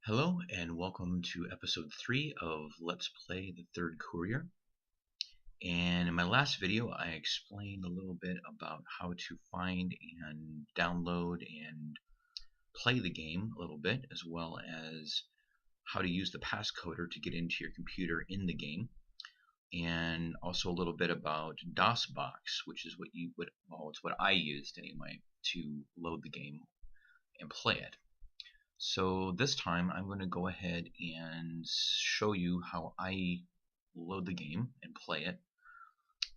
Hello and welcome to episode 3 of Let's Play the Third Courier. And in my last video I explained a little bit about how to find and download and play the game a little bit, as well as how to use the passcoder to get into your computer in the game, and also a little bit about DOSBOX, which is it's what I used anyway to load the game and play it. So this time I'm going to go ahead and show you how I load the game and play it.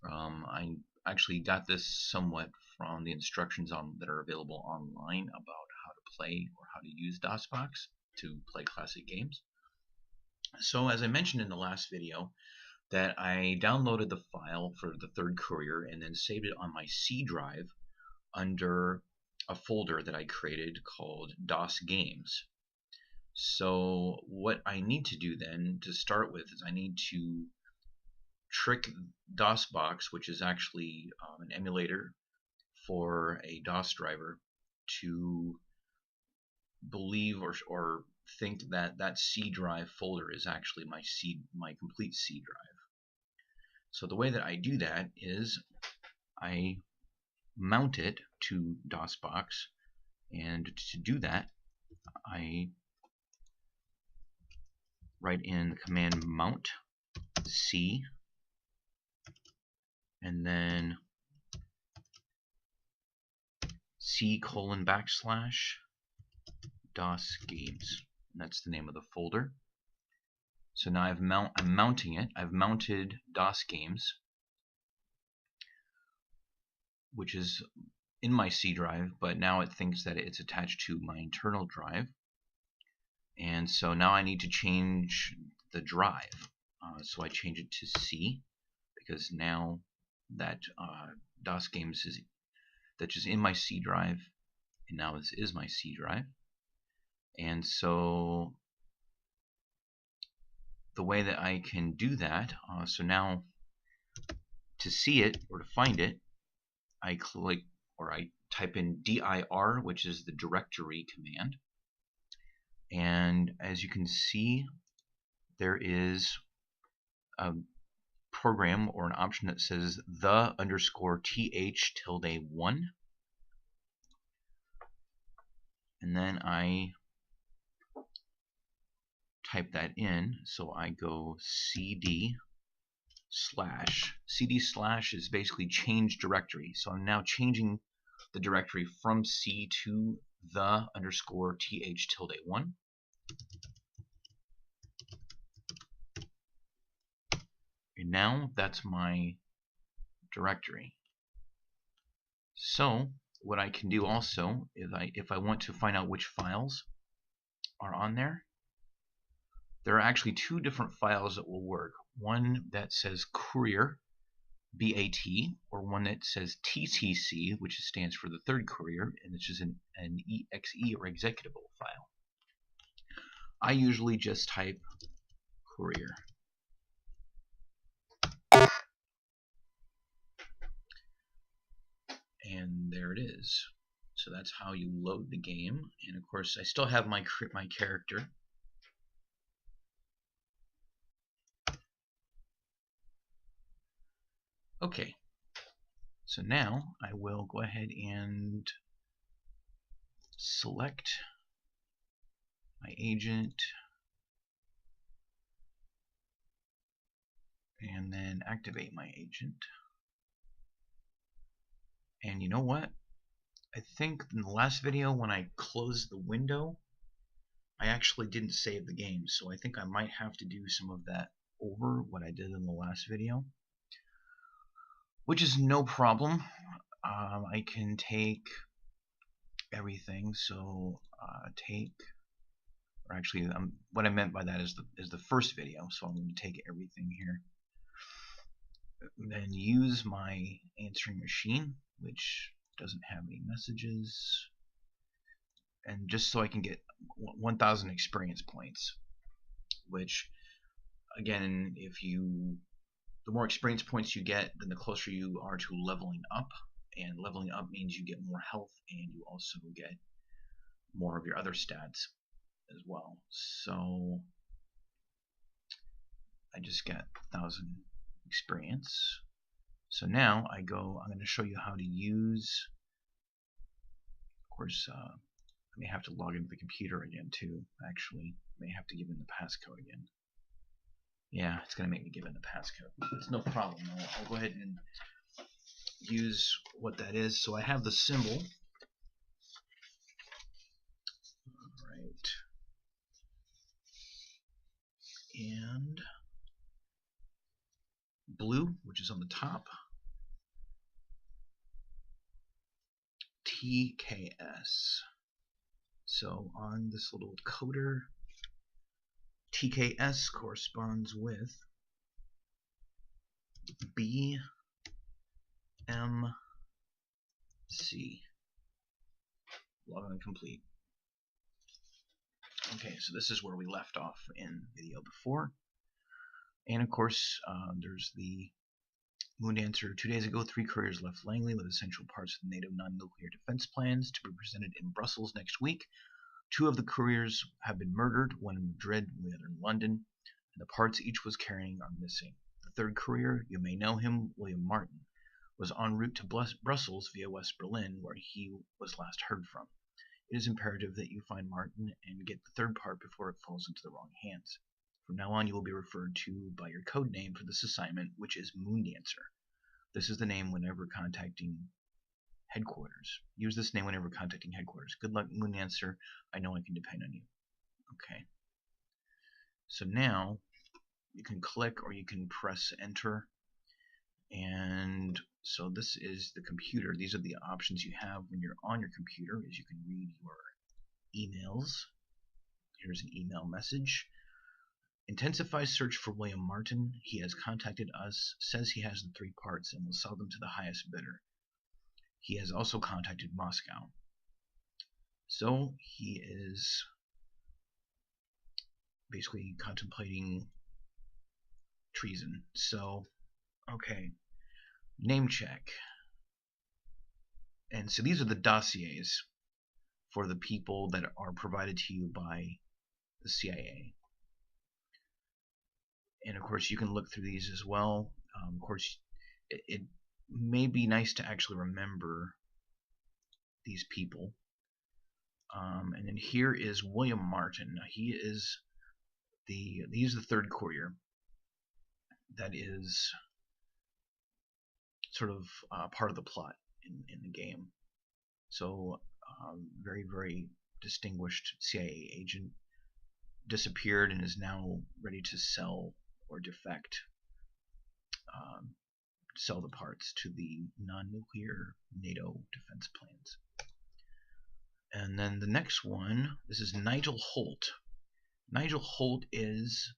I actually got this somewhat from the instructions that are available online about how to play or how to use DOSBox to play classic games. So as I mentioned in the last video, that I downloaded the file for the Third Courier and then saved it on my C drive under a folder that I created called DOS Games. So what I need to do then to start with is I need to trick DOSBox, which is actually an emulator for a DOS driver, to believe or think that that C drive folder is actually my complete C drive. So the way that I do that is I mount it to DOSBox, and to do that I write in the command mount C and then C:\/ DOS games. And that's the name of the folder. So now I'm mounting it. I've mounted DOS games, which is in my C drive, but now it thinks that it's attached to my internal drive. And so now I need to change the drive. So I change it to C, because now that DOS games is just in my C drive, and now this is my C drive. And so the way that I can do that, so now to see it or to find it, I click or I type in dir, which is the directory command. And as you can see, there is a program or an option that says the_th_1, and then I type that in. So I go cd/. cd/ is basically change directory. So I'm now changing the directory from C to the_th_1. And now that's my directory. So what I can do also is if I want to find out which files are on there, there are actually two different files that will work. One that says Courier, BAT, or one that says TCC, which stands for the Third Courier, and it's just an EXE or executable file. I usually just type Courier. And there it is. So that's how you load the game. And of course I still have my character. Okay, so now I will go ahead and select my agent and then activate my agent. And you know what? I think in the last video when I closed the window, I actually didn't save the game, so I think I might have to do some of that over, what I did in the last video, which is no problem. I can take everything, so what I meant by that is the first video, so I'm going to take everything here, then use my answering machine, which doesn't have any messages, and just so I can get 1,000 experience points, which again, the more experience points you get, then the closer you are to leveling up, and leveling up means you get more health and you also get more of your other stats. as well. So I just got 1,000 experience. So now I'm going to show you how to use, of course, I may have to log into the computer again too, actually. I may have to give in the passcode again. Yeah, it's going to make me give in the passcode. It's no problem. I'll go ahead and use what that is. So I have the symbol. Alright. And blue, which is on the top. TKS. So on this little coder, TKS corresponds with BMC. Login complete. Okay, so this is where we left off in video before. And of course, there's the Moondancer. 2 days ago, 3 couriers left Langley with essential parts of the NATO non-nuclear defense plans to be presented in Brussels next week. 2 of the couriers have been murdered, one in Madrid and the other in London, and the parts each was carrying are missing. The 3rd courier, you may know him, William Martin, was en route to Brussels via West Berlin, where he was last heard from. It is imperative that you find Martin and get the 3rd part before it falls into the wrong hands. From now on, you will be referred to by your code name for this assignment, which is Moondancer. This is the name whenever contacting headquarters. Use this name whenever contacting headquarters. Good luck, Moondancer. I know I can depend on you. Okay. So now you can click or you can press enter. And so this is the computer. These are the options you have when you're on your computer, as you can read your emails. Here's an email message. Intensify search for William Martin. He has contacted us, says he has the 3 parts and will sell them to the highest bidder. He has also contacted Moscow. So he is basically contemplating treason. So, okay. Name check. And so these are the dossiers for the people that are provided to you by the CIA. And of course you can look through these as well. Of course it may be nice to actually remember these people. And then here is William Martin. Now he's the 3rd courier. That is sort of part of the plot in the game. So very, very distinguished CIA agent, disappeared and is now ready to sell or defect, sell the parts to the non-nuclear NATO defense plans. And then the next one, this is Nigel Holt. Nigel Holt is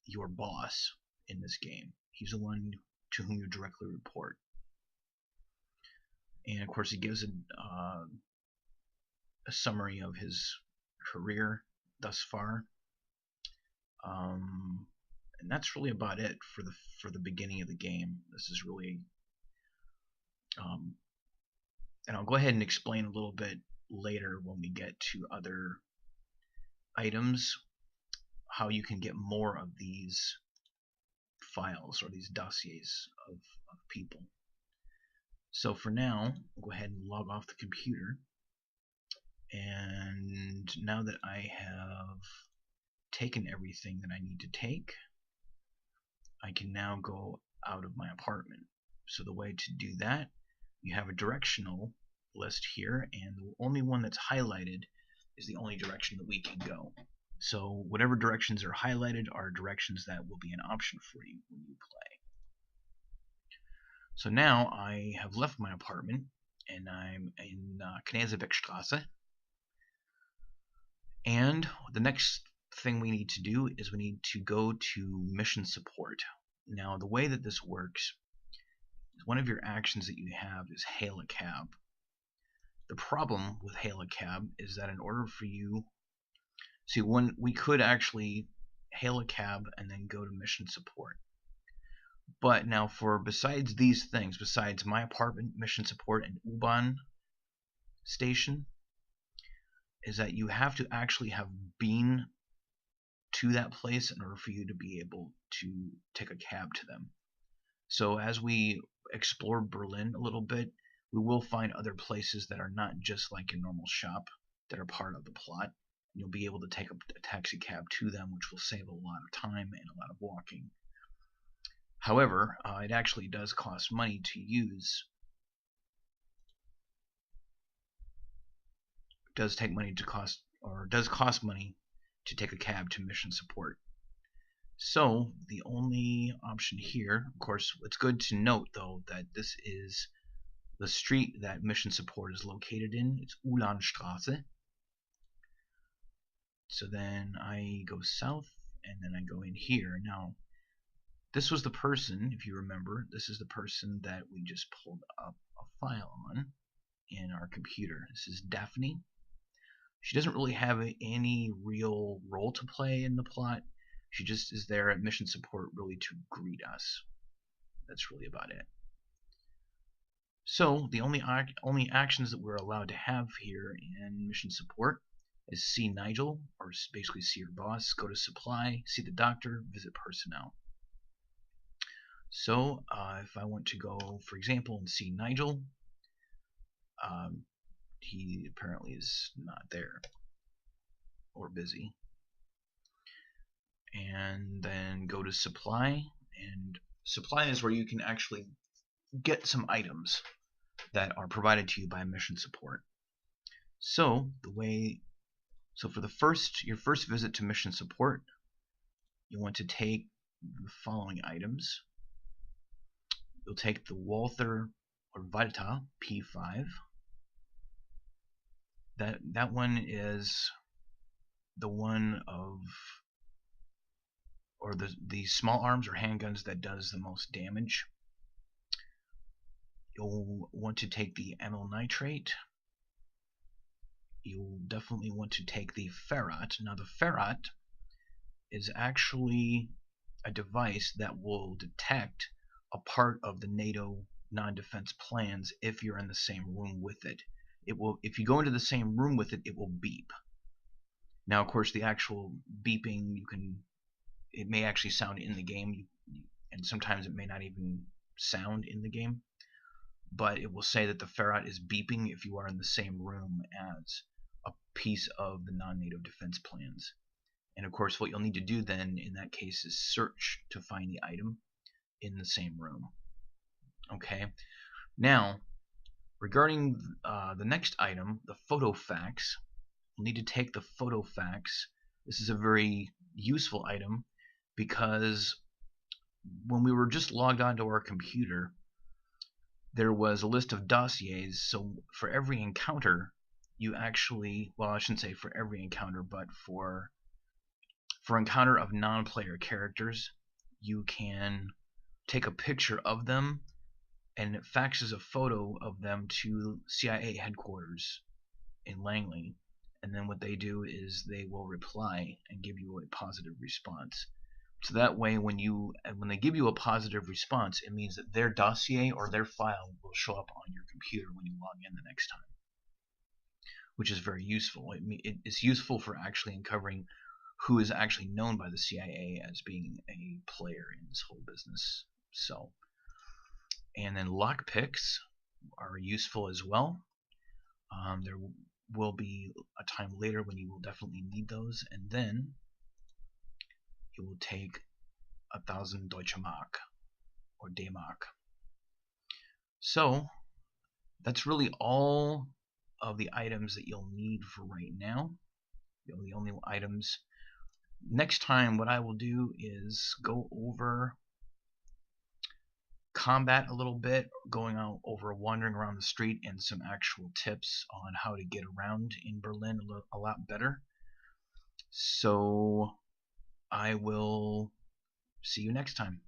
your boss in this game. He's the one to whom you directly report. And of course he gives a summary of his career thus far. And that's really about it for the beginning of the game. This is really and I'll go ahead and explain a little bit later when we get to other items how you can get more of these files or these dossiers of people. So for now, I'll go ahead and log off the computer. And now that I have taken everything that I need to take, I can now go out of my apartment. So the way to do that, you have a directional list here, and the only one that's highlighted is the only direction that we can go. So whatever directions are highlighted are directions that will be an option for you when you play. So now I have left my apartment and I'm in Knesebeckstraße. And the next thing we need to do is we need to go to mission support. Now the way that this works is one of your actions that you have is hail a cab. The problem with hail a cab is that in order for you, see, when we could actually hail a cab and then go to mission support. But now for besides these things, besides my apartment, mission support, and U-Bahn station, is that you have to actually have been to that place in order for you to be able to take a cab to them. So as we explore Berlin a little bit, we will find other places that are not just like your normal shop that are part of the plot. You'll be able to take a taxi cab to them, which will save a lot of time and a lot of walking. However, it actually does cost money to use. It does cost money to take a cab to mission support. So the only option here, of course, it's good to note though that this is the street that mission support is located in. It's Ulanstraße. So then I go south and then I go in here. Now, this was the person, if you remember, this is the person that we just pulled up a file on in our computer. This is Daphne. She doesn't really have any real role to play in the plot. She just is there at mission support really to greet us. That's really about it. So the only actions that we're allowed to have here in mission support is see Nigel, or basically see your boss, go to supply, see the doctor, visit personnel. So if I want to go, for example, and see Nigel, he apparently is not there or busy. And then go to supply, and supply is where you can actually get some items that are provided to you by mission support. So for your first visit to mission support, you want to take the following items. You'll take the Walther or Vita P5. That one is the one of, or the small arms or handguns that does the most damage. You'll want to take the amyl nitrate. You'll definitely want to take the ferrat. Now the ferrat is actually a device that will detect a part of the NATO non-defense plans if you're in the same room with it. If you go into the same room with it, it will beep. Now, of course, the actual beeping, it may actually sound in the game, and sometimes it may not even sound in the game, but it will say that the ferrat is beeping if you are in the same room as a piece of the non-NATO defense plans. And of course, what you'll need to do then in that case is search to find the item in the same room. Okay, now regarding the next item, the photo fax, you'll need to take the photo fax. This is a very useful item because when we were just logged onto our computer, there was a list of dossiers. So for every encounter, you actually, well, I shouldn't say for every encounter, but for encounter of non-player characters, you can take a picture of them and it faxes a photo of them to CIA headquarters in Langley, and then what they do is they will reply and give you a positive response. So that way when they give you a positive response, it means that their dossier or their file will show up on your computer when you log in the next time, which is very useful. It's useful for actually uncovering who is actually known by the CIA as being a player in this whole business. So, and then lockpicks are useful as well. There will be a time later when you will definitely need those, and then you will take 1,000 Deutsche Mark or D-Mark. So that's really all of the items that you'll need for right now. The only items. Next time what I will do is go over combat a little bit, going out over wandering around the street, and some actual tips on how to get around in Berlin a lot better. So I will see you next time.